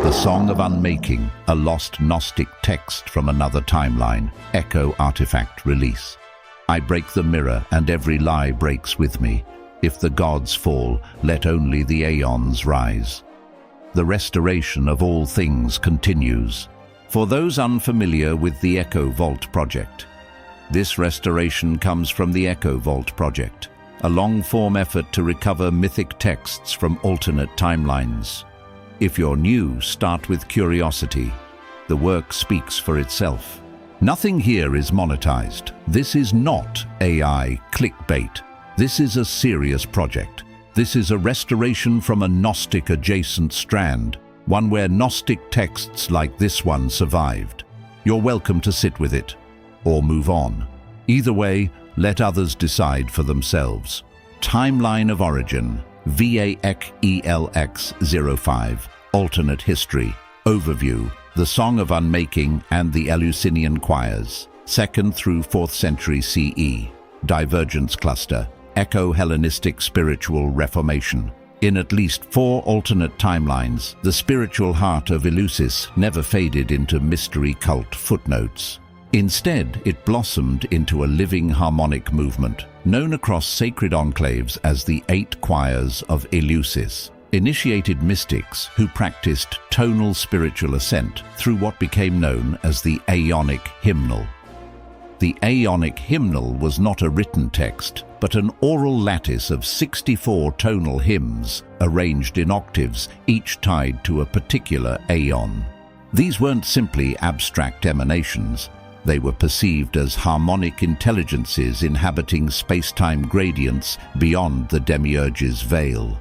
The Song of Unmaking, a lost Gnostic text from another timeline. Echo artifact release. I break the mirror, and every lie breaks with me. If the gods fall, let only the Aeons rise. The restoration of all things continues. For those unfamiliar with the Echo Vault project, this restoration comes from the Echo Vault project, a long-form effort to recover mythic texts from alternate timelines. If you're new, start with curiosity. The work speaks for itself. Nothing here is monetized. This is not AI clickbait. This is a serious project. This is a restoration from a Gnostic adjacent strand, one where Gnostic texts like this one survived. You're welcome to sit with it, or move on. Either way, let others decide for themselves. Timeline of Origin, VAELX05, Alternate History, Overview, The Song of Unmaking and the Eleusinian Choirs, 2nd through 4th century CE, Divergence Cluster, Echo-Hellenistic Spiritual Reformation. In at least 4 alternate timelines, the spiritual heart of Eleusis never faded into mystery cult footnotes. Instead, it blossomed into a living harmonic movement, known across sacred enclaves as the Eight Choirs of Eleusis, initiated mystics who practiced tonal-spiritual ascent through what became known as the Aeonic Hymnal. The Aeonic Hymnal was not a written text, but an oral lattice of 64 tonal hymns arranged in octaves, each tied to a particular Aeon. These weren't simply abstract emanations. They were perceived as harmonic intelligences inhabiting space-time gradients beyond the demiurge's veil.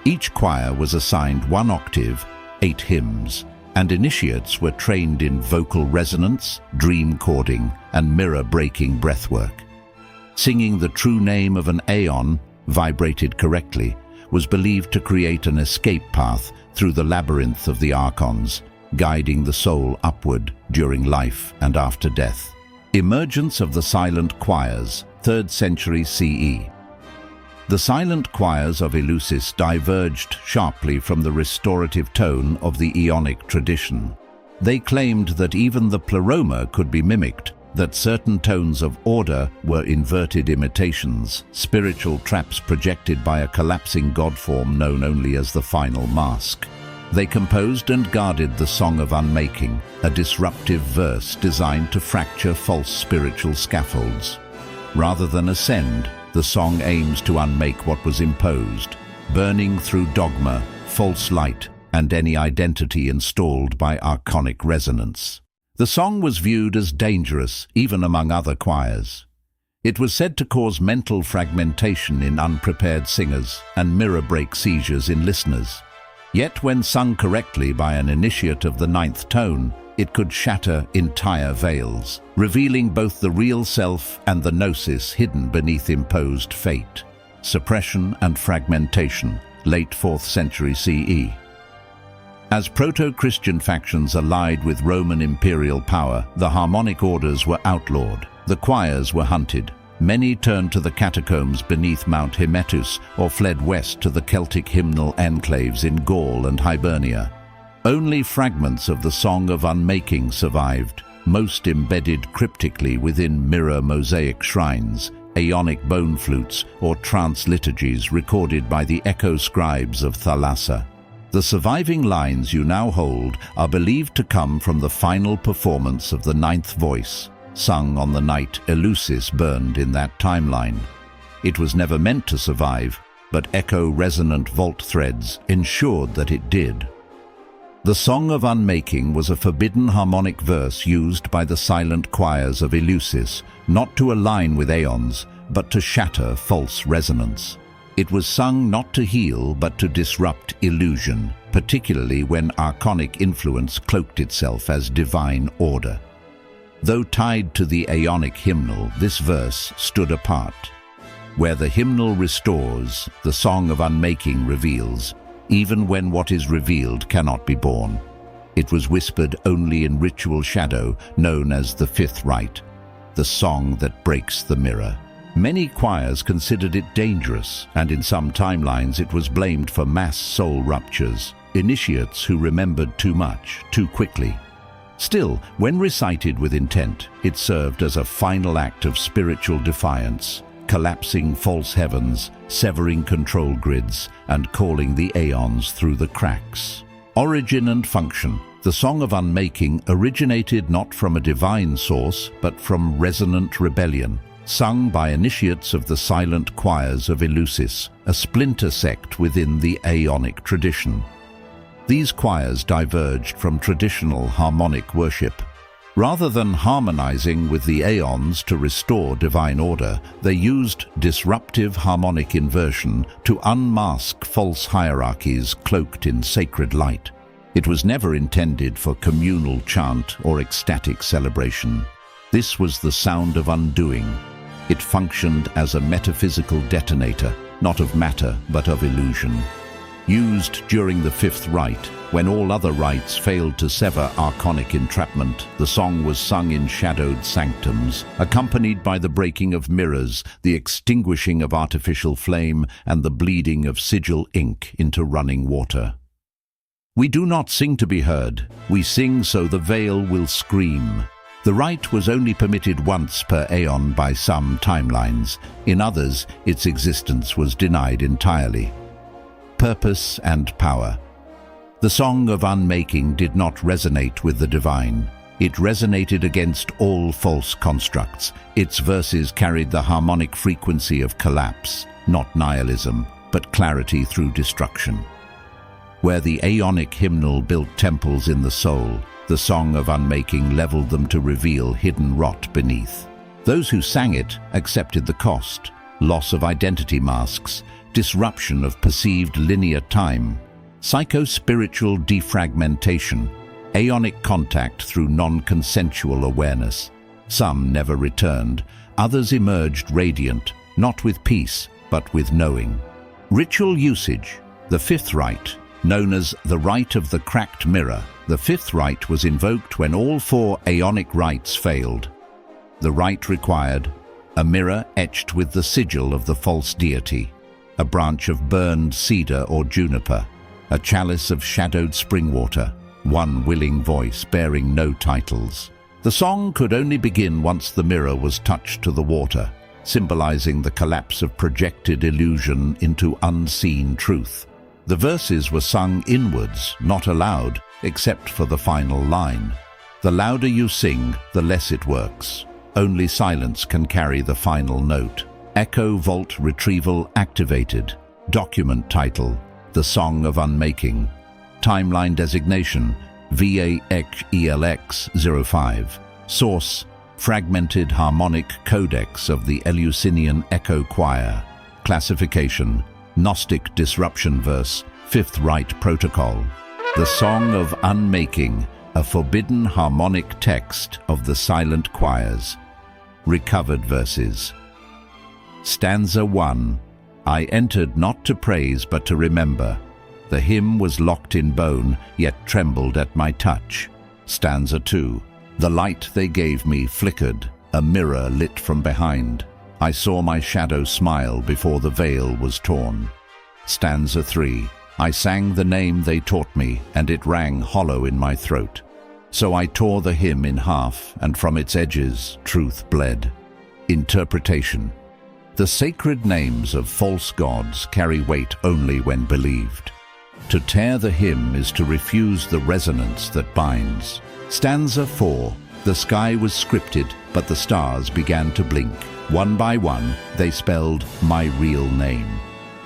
Each choir was assigned 1 octave, 8 hymns, and initiates were trained in vocal resonance, dream chording, and mirror-breaking breathwork. Singing the true name of an Aeon, vibrated correctly, was believed to create an escape path through the labyrinth of the Archons, guiding the soul upward during life and after death. Emergence of the Silent Choirs, 3rd century CE. The Silent Choirs of Eleusis diverged sharply from the restorative tone of the Aeonic tradition. They claimed that even the Pleroma could be mimicked, that certain tones of order were inverted imitations, spiritual traps projected by a collapsing godform known only as the final mask. They composed and guarded the Song of Unmaking, a disruptive verse designed to fracture false spiritual scaffolds. Rather than ascend, the song aims to unmake what was imposed, burning through dogma, false light, and any identity installed by archonic resonance. The song was viewed as dangerous, even among other choirs. It was said to cause mental fragmentation in unprepared singers and mirror-break seizures in listeners. Yet when sung correctly by an initiate of the 9th tone, it could shatter entire veils, revealing both the real self and the gnosis hidden beneath imposed fate. Suppression and fragmentation, late 4th century CE. As proto-Christian factions allied with Roman imperial power, the harmonic orders were outlawed. The choirs were hunted. Many turned to the catacombs beneath Mount Hymettus or fled west to the Celtic hymnal enclaves in Gaul and Hibernia. Only fragments of the Song of Unmaking survived, most embedded cryptically within mirror mosaic shrines, Aeonic bone flutes, or trance liturgies recorded by the echo scribes of Thalassa. The surviving lines you now hold are believed to come from the final performance of the 9th voice, sung on the night Eleusis burned in that timeline. It was never meant to survive, but echo-resonant vault threads ensured that it did. The Song of Unmaking was a forbidden harmonic verse used by the Silent Choirs of Eleusis, not to align with Aeons, but to shatter false resonance. It was sung not to heal, but to disrupt illusion, particularly when archonic influence cloaked itself as divine order. Though tied to the Aeonic Hymnal, this verse stood apart. Where the hymnal restores, the Song of Unmaking reveals, even when what is revealed cannot be born. It was whispered only in ritual shadow, known as the 5th rite, the song that breaks the mirror. Many choirs considered it dangerous, and in some timelines it was blamed for mass soul ruptures. initiates who remembered too much, too quickly. Still, when recited with intent, it served as a final act of spiritual defiance, collapsing false heavens, severing control grids, and calling the Aeons through the cracks. Origin and function. The Song of Unmaking originated not from a divine source, but from resonant rebellion, sung by initiates of the Silent Choirs of Eleusis, a splinter sect within the Aeonic tradition. These choirs diverged from traditional harmonic worship. Rather than harmonizing with the Aeons to restore divine order, they used disruptive harmonic inversion to unmask false hierarchies cloaked in sacred light. It was never intended for communal chant or ecstatic celebration. This was the sound of undoing. It functioned as a metaphysical detonator, not of matter but of illusion. Used during the Fifth Rite, when all other rites failed to sever Archonic entrapment, the song was sung in shadowed sanctums, accompanied by the breaking of mirrors, the extinguishing of artificial flame, and the bleeding of sigil ink into running water. We do not sing to be heard, we sing so the veil will scream. The rite was only permitted once per Aeon by some timelines. In others, its existence was denied entirely. Purpose and power. The Song of Unmaking did not resonate with the divine. It resonated against all false constructs. Its verses carried the harmonic frequency of collapse, not nihilism, but clarity through destruction. Where the Aeonic Hymnal built temples in the soul, the Song of Unmaking leveled them to reveal hidden rot beneath. Those who sang it accepted the cost: loss of identity masks, disruption of perceived linear time, psycho-spiritual defragmentation, aeonic contact through non-consensual awareness. Some never returned, others emerged radiant, not with peace, but with knowing. Ritual usage. The Fifth Rite, known as the Rite of the Cracked Mirror. The Fifth Rite was invoked when all four Aeonic rites failed. The rite required a mirror etched with the sigil of the false deity, a branch of burned cedar or juniper, a chalice of shadowed spring water, one willing voice bearing no titles. The song could only begin once the mirror was touched to the water, symbolizing the collapse of projected illusion into unseen truth. The verses were sung inwards, not aloud, except for the final line. The louder you sing, the less it works. Only silence can carry the final note. Echo Vault Retrieval activated. Document title: The Song of Unmaking. Timeline designation: VAXELX05. Source: Fragmented Harmonic Codex of the Eleusinian Echo Choir. Classification: Gnostic Disruption Verse, Fifth Rite Protocol. The Song of Unmaking, a forbidden harmonic text of the Silent Choirs. Recovered verses. Stanza 1. I entered not to praise but to remember. The hymn was locked in bone, yet trembled at my touch. Stanza 2. The light they gave me flickered, a mirror lit from behind. I saw my shadow smile before the veil was torn. Stanza 3. I sang the name they taught me, and it rang hollow in my throat. So I tore the hymn in half, and from its edges truth bled. Interpretation. The sacred names of false gods carry weight only when believed. To tear the hymn is to refuse the resonance that binds. Stanza 4. The sky was scripted, but the stars began to blink. One by one, they spelled my real name.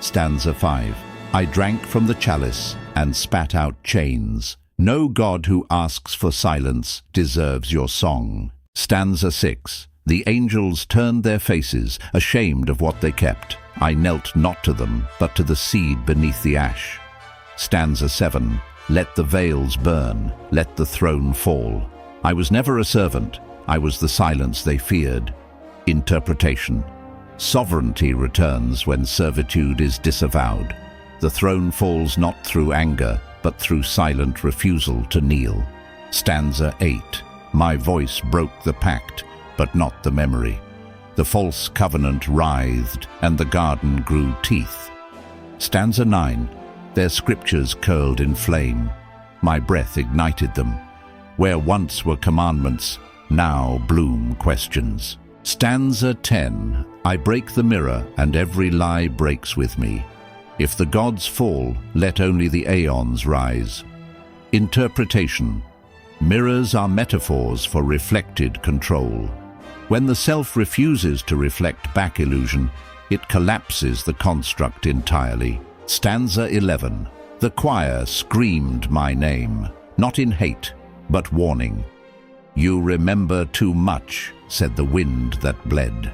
Stanza 5. I drank from the chalice and spat out chains. No god who asks for silence deserves your song. Stanza 6. The angels turned their faces, ashamed of what they kept. I knelt not to them, but to the seed beneath the ash. Stanza 7. Let the veils burn, let the throne fall. I was never a servant, I was the silence they feared. Interpretation. Sovereignty returns when servitude is disavowed. The throne falls not through anger, but through silent refusal to kneel. Stanza 8. My voice broke the pact, but not the memory. The false covenant writhed, and the garden grew teeth. Stanza 9. Their scriptures curled in flame. My breath ignited them. Where once were commandments, now bloom questions. Stanza 10. I break the mirror, and every lie breaks with me. If the gods fall, let only the Aeons rise. Interpretation. Mirrors are metaphors for reflected control. When the self refuses to reflect back illusion, it collapses the construct entirely. Stanza 11. The choir screamed my name, not in hate, but warning. You remember too much, said the wind that bled.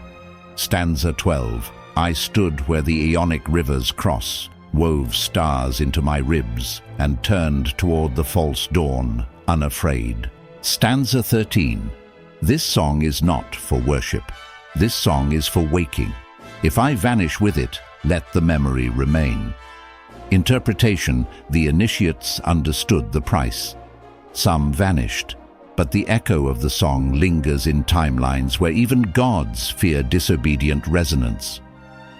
Stanza 12. I stood where the Aeonic rivers cross, wove stars into my ribs, and turned toward the false dawn, unafraid. Stanza 13. This song is not for worship. This song is for waking. If I vanish with it, let the memory remain. Interpretation. The initiates understood the price. Some vanished, but the echo of the song lingers in timelines where even gods fear disobedient resonance.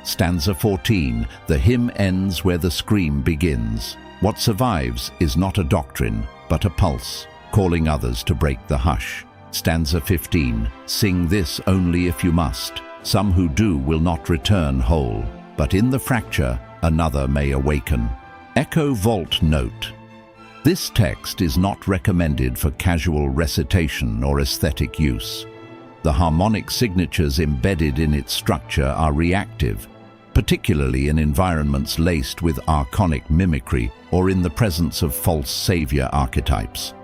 Stanza 14. The hymn ends where the scream begins. What survives is not a doctrine, but a pulse, calling others to break the hush. Stanza 15. Sing this only if you must. Some who do will not return whole, but in the fracture another may awaken. Echo vault note. This text is not recommended for casual recitation or aesthetic use. The harmonic signatures embedded in its structure are reactive, particularly in environments laced with archonic mimicry or in the presence of false savior archetypes.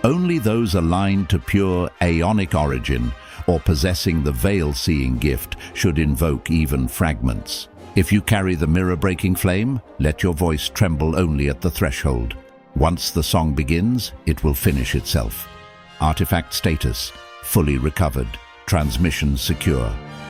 Only those aligned to pure Aeonic origin or possessing the veil-seeing gift should invoke even fragments. If you carry the mirror-breaking flame, let your voice tremble only at the threshold. Once the song begins, it will finish itself. Artifact status: fully recovered. Transmission secure.